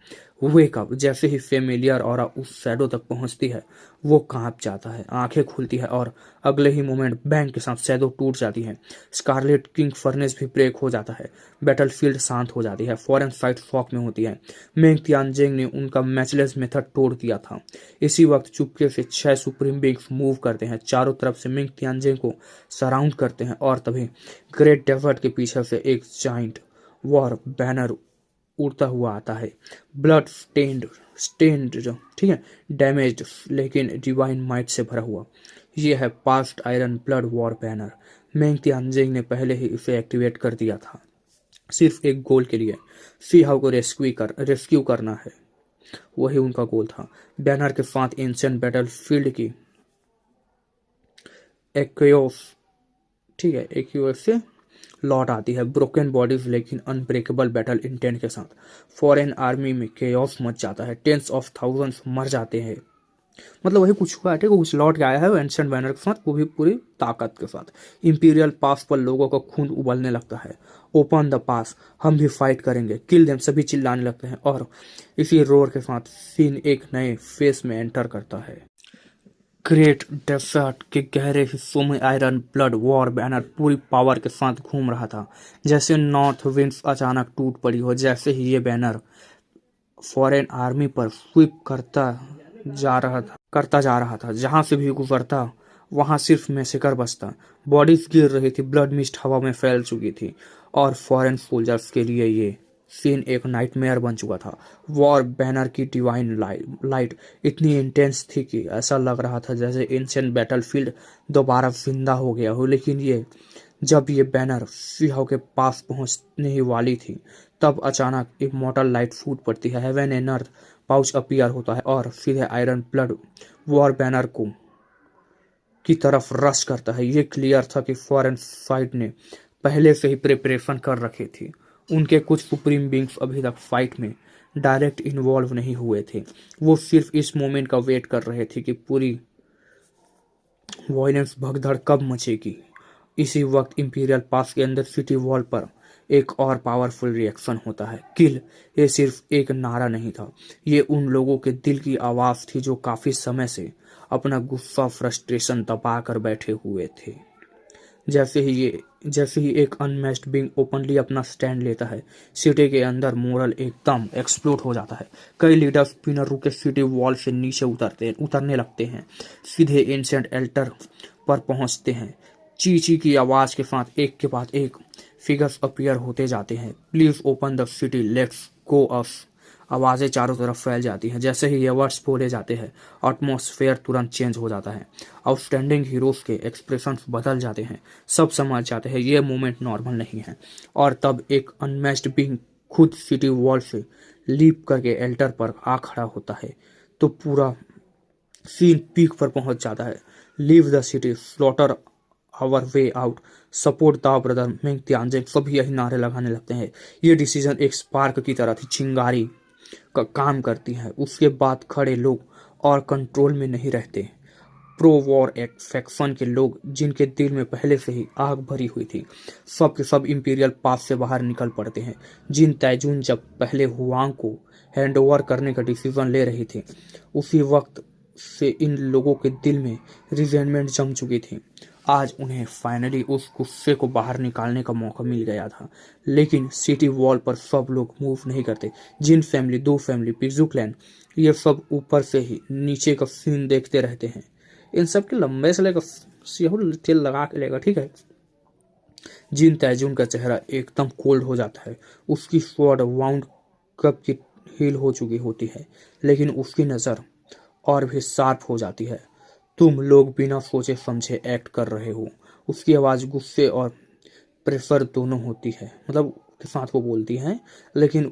वेक अप। जैसे ही फेमिलियर और उस शैडो तक पहुंचती है वो कांप जाता है, आंखें खुलती है और अगले ही मोमेंट बैंग के साथ शैडो टूट जाती है। स्कारलेट किंग फर्नेस भी ब्रेक हो जाता है। बैटलफील्ड शांत हो जाती है। फॉरेन साइड शॉक में होती है। मेंग तियांजिंग ने उनका मैचलेस मेथड तोड़ दिया था। इसी वक्त चुपके से 6 सुप्रीम बींग्स मूव करते हैं, चारों तरफ से मेंग तियांजिंग को सराउंड करते हैं और तभी ग्रेट डेजर्ट के पीछे से एक जाइंट वॉर बैनर उड़ता हुआ आता है। ब्लड स्टेन्ड, ठीक है, डैमेज्ड लेकिन डिवाइन माइट से भरा हुआ। यह है past iron blood war banner. Meng Tianjing ने पहले ही इसे एक्टिवेट कर दिया था, सिर्फ एक गोल के लिए, सी हाउ को रेस्क्यू करना है। वही उनका गोल था। बैनर के साथ एंशिएंट बैटलफील्ड की एक्योस, ठीक है, एक्योस से लौट आती है, ब्रोकन बॉडीज लेकिन अनब्रेकेबल बैटल इंटेंट के साथ। फॉरेन आर्मी में केओस मच जाता है, टेंस ऑफ थाउजेंड्स मर जाते हैं। मतलब वही कुछ हुआ है, ठीक है, कुछ लौट के आया है एंशिएंट बैनर के साथ, वो भी पूरी ताकत के साथ। इंपीरियल पास पर लोगों का खून उबलने लगता है। ओपन द पास, हम भी फाइट करेंगे, किल देम, सभी चिल्लाने लगते हैं और इसी रोर के साथ सीन एक नए फेस में एंटर करता है। ग्रेट डेजर्ट के गहरे हिस्सों में आयरन ब्लड वॉर बैनर पूरी पावर के साथ घूम रहा था। जैसे नॉर्थ विंड्स अचानक टूट पड़ी हो, जैसे ही ये बैनर फॉरेन आर्मी पर स्वीप करता जा रहा था। जहां से भी गुजरता वहां सिर्फ मैसेकर बसता। बॉडीज गिर रही थी, ब्लड मिस्ट हवा में फैल चुकी थी और फॉरेन सोल्जर्स के लिए ये सीन एक नाइटमेयर बन चुका था। वॉर बैनर की डिवाइन लाइट इतनी इंटेंस थी कि ऐसा लग रहा था जैसे एंशिएंट बैटलफील्ड दोबारा जिंदा हो गया हो। लेकिन जब ये बैनर सीहाओ के पास पहुंचने ही वाली थी तब अचानक एक मोटल लाइट फूट पड़ती है। Heaven and earth pouch appear होता है और सीधे आयरन ब्लड वॉर बैनर की तरफ रश करता है। ये क्लियर था कि फॉरेन साइड ने पहले से ही प्रिपरेशन कर रखी थी। उनके कुछ सुप्रीम बींग्स अभी तक फाइट में डायरेक्ट इन्वॉल्व नहीं हुए थे। वो सिर्फ इस मोमेंट का वेट कर रहे थे कि पूरी वायलेंस भगदड़ कब मचेगी। इसी वक्त इंपीरियल पास के अंदर सिटी वॉल पर एक और पावरफुल रिएक्शन होता है, किल। ये सिर्फ एक नारा नहीं था, ये उन लोगों के दिल की आवाज़ थी जो काफ़ी समय से अपना गुस्सा, फ्रस्ट्रेशन दबा कर बैठे हुए थे। जैसे ही एक अनमैच्ड बीइंग ओपनली अपना स्टैंड लेता है, सिटी के अंदर मोरल एकदम एक्सप्लोड हो जाता है। कई लीडर्स बिना रुके सिटी वॉल से नीचे उतरने लगते हैं, सीधे एंशिएंट एल्टर पर पहुंचते हैं। ची ची की आवाज़ के साथ एक के बाद एक फिगर्स अपीयर होते जाते हैं। Please open the city, let's go us. आवाज़ें चारों तरफ फैल जाती हैं। जैसे ही ये वर्ड्स बोले जाते हैं, एटमॉस्फेयर तुरंत चेंज हो जाता है। आउटस्टैंडिंग हीरोज के एक्सप्रेशंस बदल जाते हैं। सब समझ जाते हैं ये मोमेंट नॉर्मल नहीं है। और तब एक अनमैच्ड बीइंग खुद सिटी वॉल से लीप करके एल्टर पर आ खड़ा होता है, तो पूरा सीन पीक पर पहुंच जाता है। Leave the city, slaughter our way out, support the brother Meng Tianjing, सभी यही नारे लगाने लगते हैं। ये डिसीजन एक स्पार्क की तरह थी, चिंगारी का काम करती है। उसके बाद खड़े लोग और कंट्रोल में नहीं रहते। प्रो वॉर एक्ट फैक्शन के लोग, जिनके दिल में पहले से ही आग भरी हुई थी, सब के सब इंपीरियल पास से बाहर निकल पड़ते हैं। जिन तैजून जब पहले हुआंग को हैंडओवर करने का डिसीजन ले रही थी, उसी वक्त से इन लोगों के दिल में रिजेंटमेंट जम चुकी थी। आज उन्हें फाइनली उस गुस्से को बाहर निकालने का मौका मिल गया था। लेकिन सिटी वॉल पर सब लोग मूव नहीं करते। जिन फैमिली, दो फैमिली, पिज्जू क्लैन, ये सब ऊपर से ही नीचे का सीन देखते रहते हैं। इन सब के लंबे से लेकर तेल लगा के लेगा, ठीक है। जिन तैजून का चेहरा एकदम कोल्ड हो जाता है। उसकी स्वॉर्ड वाउंड कब की हील हो चुकी होती है, लेकिन उसकी नज़र और भी शार्प हो जाती है। तुम लोग बिना सोचे समझे एक्ट कर रहे हो। उसकी आवाज़ गुस्से और प्रेशर दोनों होती है, मतलब के साथ वो बोलती है। लेकिन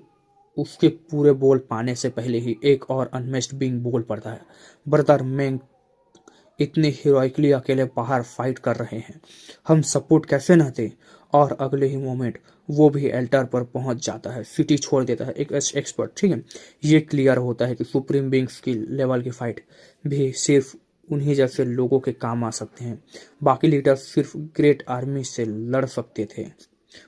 उसके पूरे बोल पाने से पहले ही एक और अनमेच्ड बीइंग बोल पड़ता है। ब्रदर मेंग इतने हीरोइकली अकेले बाहर फाइट कर रहे हैं, हम सपोर्ट कैसे न दें। और अगले ही मोमेंट वो भी एल्टर पर पहुंच जाता है, सिटी छोड़ देता है एक एक्सपर्ट, ठीक है। ये क्लियर होता है कि सुप्रीम बीइंग्स की लेवल की फाइट भी सिर्फ उन्हीं जैसे लोगों के काम आ सकते हैं। बाकी लीडर्स सिर्फ ग्रेट आर्मी से लड़ सकते थे।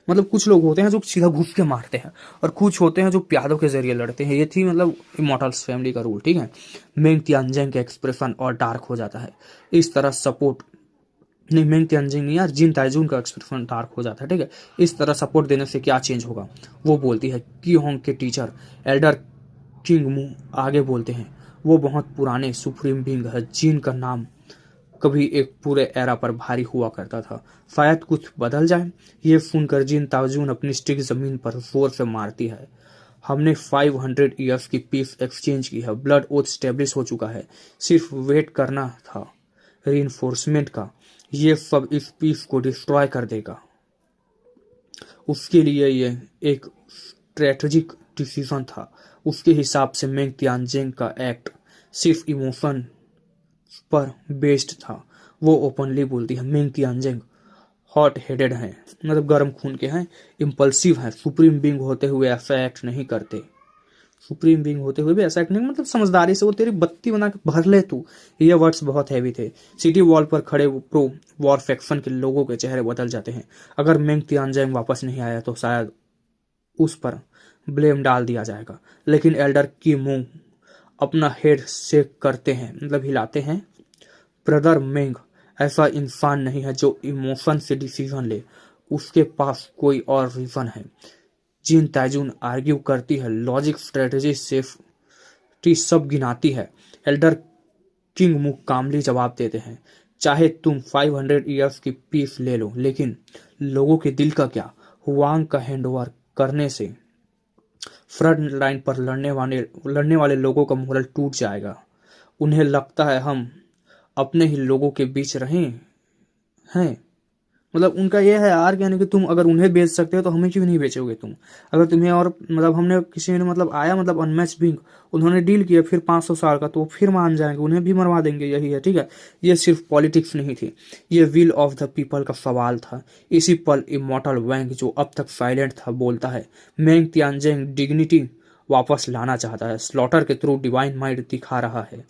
मतलब कुछ लोग होते हैं जो सीधा घुस के मारते हैं, और कुछ होते हैं जो प्यादों के जरिए लड़ते हैं। ये थी मतलब इमॉर्टल्स फैमिली का रूल, ठीक है। मेंग तियानजिंग का एक्सप्रेशन और डार्क हो जाता है। इस तरह सपोर्ट नहीं, मेंग तियानजिंग नहीं यार, जिन ताइजून का एक्सप्रेशन डार्क हो जाता है, ठीक है। इस तरह सपोर्ट देने से क्या चेंज होगा, वो बोलती है। की होंग के टीचर एल्डर किंग मू आगे बोलते हैं। वो बहुत पुराने सुप्रीम बीइंग है, जिनका नाम कभी एक पूरे एरा पर भारी हुआ करता था। शायद कुछ बदल जाए। ये सुनकर जिन ताजून अपनी स्टिक जमीन पर जोर से मारती है। हमने 500 ईयर्स की पीस एक्सचेंज की है, ब्लड ओथ स्टेब्लिश हो चुका है, सिर्फ वेट करना था रीइंफोर्समेंट का। ये सब इस पीस को डिस्ट्रॉय कर देगा। उसके लिए ये एक स्ट्रेटेजिक डिसीजन था। उसके हिसाब से मेंग तियानजिंग का एक्ट सिर्फ इमोशन पर बेस्ड था। वो ओपनली बोलती है, मेंग तियानजिंग हॉट हेडेड हैं, मतलब गर्म खून के हैं, इम्पल्सिव हैं, सुप्रीम बीइंग होते हुए ऐसा एक्ट नहीं करते। सुप्रीम बीइंग होते हुए भी ऐसा एक्ट नहीं, मतलब समझदारी से वो तेरी बत्ती बना के भर ले तू। ये वर्ड्स बहुत हैवी थे। सिटी वॉल पर खड़े प्रो वॉर फैक्शन के लोगों के चेहरे बदल जाते हैं। अगर मेंग तियानजिंग वापस नहीं आया तो शायद उस पर ब्लेम डाल दिया जाएगा। लेकिन एल्डर की मुंह अपना हेड शेक करते हैं, मतलब हिलाते हैं। ब्रदर मेंग ऐसा इंसान नहीं है जो इमोशन से डिसीजन ले, उसके पास कोई और रीजन है। जिन ताइजून आर्ग्यू करती है, लॉजिक, स्ट्रेटेजी, सेफ्टी सब गिनाती है। एल्डर किंग मुंह कामली जवाब देते हैं, चाहे तुम 500 ईयर्स की पीस ले लो, लेकिन लोगों के दिल का क्या। हुआंग का हैंडओवर करने से फ्रंट लाइन पर लड़ने वाले लोगों का मोरल टूट जाएगा। उन्हें लगता है हम अपने ही लोगों के बीच रहे हैं। मतलब उनका यह है यार, यानी कि तुम अगर उन्हें बेच सकते हो तो हमें क्यों नहीं बेचोगे तुम। अगर तुम्हें और मतलब हमने किसी ने मतलब आया, मतलब अनमैच बीइंग, उन्होंने डील किया फिर 500 साल का, तो फिर मान जाएंगे, उन्हें भी मरवा देंगे। यही है, ठीक है। ये सिर्फ पॉलिटिक्स नहीं थी, ये विल ऑफ द पीपल का सवाल था। इसी पल इमॉर्टल वैंग, जो अब तक साइलेंट था, बोलता है। मेंग तियानजिंग डिग्निटी वापस लाना चाहता है, स्लॉटर के थ्रू डिवाइन माइंड दिखा रहा है,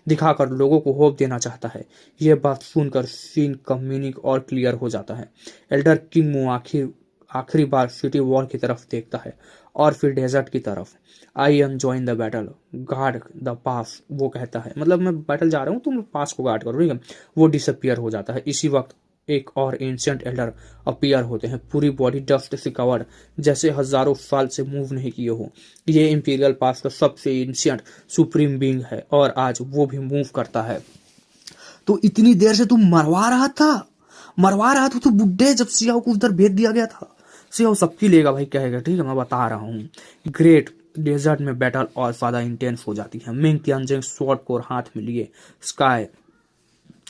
दिखाकर लोगों को होप देना चाहता है। यह बात सुनकर सीन का मीनिंग और क्लियर हो जाता है। एल्डर किंग मू आखिरी बार सिटी वॉल की तरफ देखता है और फिर डेजर्ट की तरफ। I am join the battle, guard the pass, वो कहता है, मतलब मैं बैटल जा रहा हूँ, तुम पास को गार्ड करो, ठीक है। वो डिसअपियर हो जाता है। इसी वक्त एक और एंशिएंट एल्डर अपीयर होते हैं, पूरी बॉडी डस्ट से कवर्ड, जैसे हजारों साल से मूव नहीं किए हो। ये इंपीरियल पास का सबसे एंशिएंट सुप्रीम बीइंग है और आज वो भी मूव करता है। तो इतनी देर से तुम मरवा रहा था तो बुड्ढे, जब सियाओ को उधर भेज दिया गया था। सियाओ सबकी लेगा भाई, कहेगा ठीक है मैं बता रहा हूँ। ग्रेट डेजर्ट में बैटल और ज्यादा इंटेंस हो जाती है। मिंग तियानजिंग स्वॉर्ड को हाथ में लिए स्काई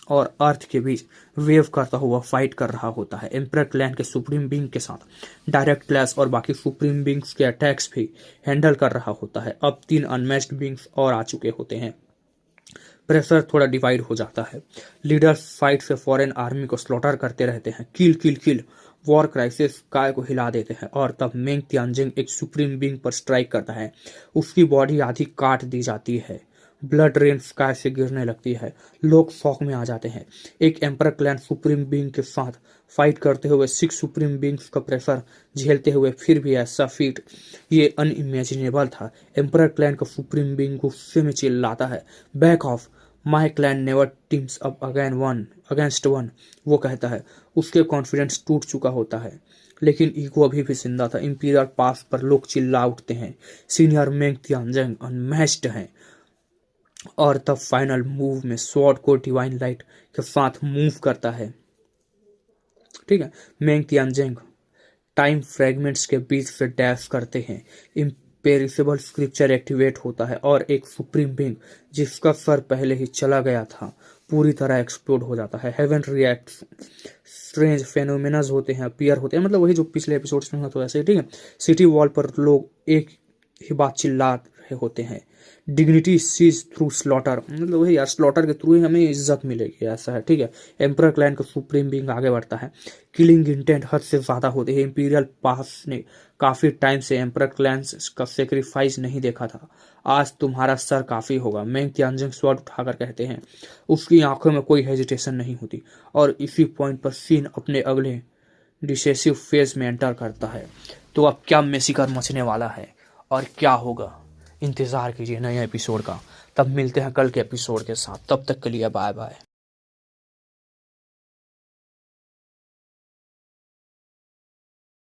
और अर्थ के बीच वेव करता हुआ फाइट कर रहा होता है, एम्परर क्लैन के सुप्रीम बीइंग के साथ डायरेक्ट क्लैश और बाकी सुप्रीम बीइंग्स के अटैक्स भी हैंडल कर रहा होता है। अब 3 अनमैच्ड बीइंग्स और आ चुके होते हैं। प्रेशर थोड़ा डिवाइड हो जाता है। लीडर्स फाइट से फॉरेन आर्मी को स्लॉटर करते रहते हैं, किल किल किल। वॉर क्राइसिस काय को हिला देते हैं और तब मेंग तियानजिंग एक सुप्रीम बीइंग पर स्ट्राइक करता है। उसकी बॉडी आधी काट दी जाती है, ब्लड रेन स्काई से गिरने लगती है। लोग शॉक में आ जाते हैं। एक एम्परर क्लैन सुप्रीम बीइंग के साथ फाइट करते हुए 6 सुप्रीम बीइंग्स का प्रेशर झेलते हुए फिर भी ऐसा फीट, ये अनइमेजिनेबल था। एम्परर क्लैन का सुप्रीम बीइंग गुस्से में चिल्लाता है, back of, my clan never teams up against one, वो कहता है। उसके कॉन्फिडेंस टूट चुका होता है, लेकिन ईगो अभी भी जिंदा था। इंपीरियल पास पर लोग चिल्ला उठते हैं, सीनियर मेंग तियानजिंग अनमैच्ड हैं। और तब फाइनल मूव में स्वॉर्ड को डिवाइन लाइट के साथ मूव करता है, ठीक है। मेंग तियानजिंग टाइम फ्रेगमेंट्स के बीच से डैश करते हैं। इम्पेरिसेबल स्क्रिप्चर एक्टिवेट होता है और एक सुप्रीम बीइंग जिसका सर पहले ही चला गया था पूरी तरह एक्सप्लोड हो जाता है। हेवन रिएक्ट्स, स्ट्रेंज फेनोमेनाज होते हैं, अपीयर होते हैं, मतलब वही जो पिछले एपिसोड्स में हुआ तो ऐसे, ठीक है। सिटी वॉल पर लोग एक ही बात चिल्ला रहे होते हैं, डिग्निटी सीज थ्रू स्लॉटर, मतलब वही यार, स्लॉटर के थ्रू ही हमें इज्जत मिलेगी, ऐसा है, ठीक है। एम्परर क्लैन का सुप्रीम बीइंग आगे बढ़ता है। किलिंग इंटेंट हद से ज्यादा होते हैं। इंपीरियल पास ने काफी टाइम से एम्परर क्लैन का सेक्रीफाइस नहीं देखा था। आज तुम्हारा सर काफी होगा, मेंग तियानजिंग स्वॉर्ड उठाकर कहते हैं। उसकी आंखों में कोई हेजिटेशन नहीं होती और इसी पॉइंट पर सीन अपने अगले डिसेसिव फेज में एंटर करता है। तो अब क्या मेसिकर मचने वाला है और क्या होगा, इंतजार कीजिए नए एपिसोड का। तब मिलते हैं कल के एपिसोड के साथ, तब तक के लिए बाय बाय।